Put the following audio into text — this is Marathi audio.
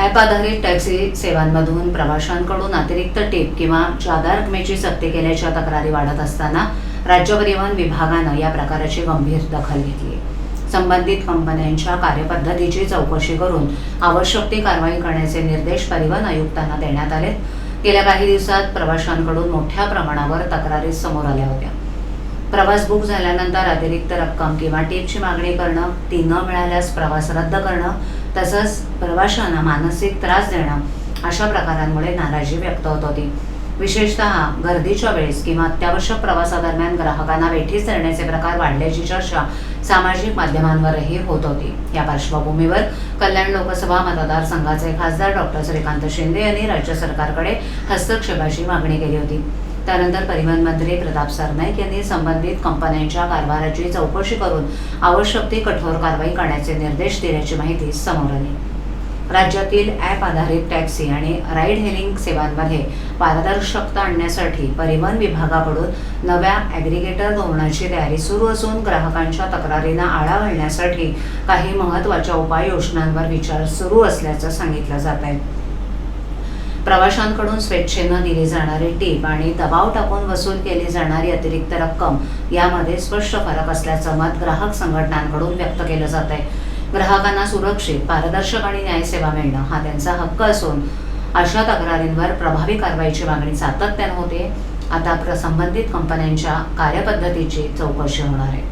ॲप आधारित टॅक्सी सेवांमधून प्रवाशांकडून अतिरिक्त टिप किंवा जादा रकमेची सक्ती केल्याच्या तक्रारी वाढत असताना राज्य परिवहन विभागानं या प्रकाराची गंभीर दखल घेतली. संबंधित कंपन्यांच्या कार्यपद्धतीची चौकशी करून आवश्यक ती कारवाई करण्याचे निर्देश परिवहन आयुक्तांना देण्यात आले. गेल्या काही दिवसात प्रवाशांकडून मोठ्या प्रमाणावर तक्रारी समोर आल्या होत्या. प्रवास बुक झाल्यानंतर अतिरिक्त रक्कम किंवा टिपची मागणी करणं, ती न मिळाल्यास प्रवास रद्द करणं, तसंच प्रवाशांना मानसिक त्रास देणं अशा प्रकारांमुळे नाराजी व्यक्त होत होती. विशेषतः गर्दीच्या वेळेस किंवा अत्यावश्यक प्रवासादरम्यान ग्राहकांना वेठीस धरण्याचे प्रकार वाढल्याची चर्चा सामाजिक माध्यमांवरही होत होती. या पार्श्वभूमीवर कल्याण लोकसभा मतदारसंघाचे खासदार डॉक्टर श्रीकांत शिंदे यांनी राज्य सरकारकडे हस्तक्षेपाची मागणी केली होती. त्यानंतर परिवहन मंत्री प्रताप सरनाईक यांनी संबंधित कंपन्यांच्या कारभाराची चौकशी करून आवश्यक ती कठोर कारवाई करण्याचे निर्देश दिल्याची माहिती समोर आली. राज्यातील ॲप आधारित टॅक्सी आणि राईड हेलिंग सेवांमध्ये पारदर्शकता आणण्यासाठी परिवहन विभागाकडून नव्या ॲग्रिगेटर धोरणाची तयारी सुरू असून ग्राहकांच्या तक्रारींना आळा घालण्यासाठी काही महत्त्वाच्या उपाययोजनांवर विचार सुरू असल्याचं सांगितलं जात आहे. प्रवाशांकडून स्वेच्छेनं दिली जाणारी टीप आणि दबाव टाकून वसूल केली जाणारी अतिरिक्त रक्कम यामध्ये स्पष्ट फरक असल्याचं मत ग्राहक संघटनांकडून व्यक्त केलं जात आहे. ग्राहकांना सुरक्षित, पारदर्शक आणि न्यायसेवा मिळणं हा त्यांचा हक्क असून अशा तक्रारींवर प्रभावी कारवाईची मागणी सातत्यानं होते. आता संबंधित कंपन्यांच्या कार्यपद्धतीची चौकशी होणार आहे.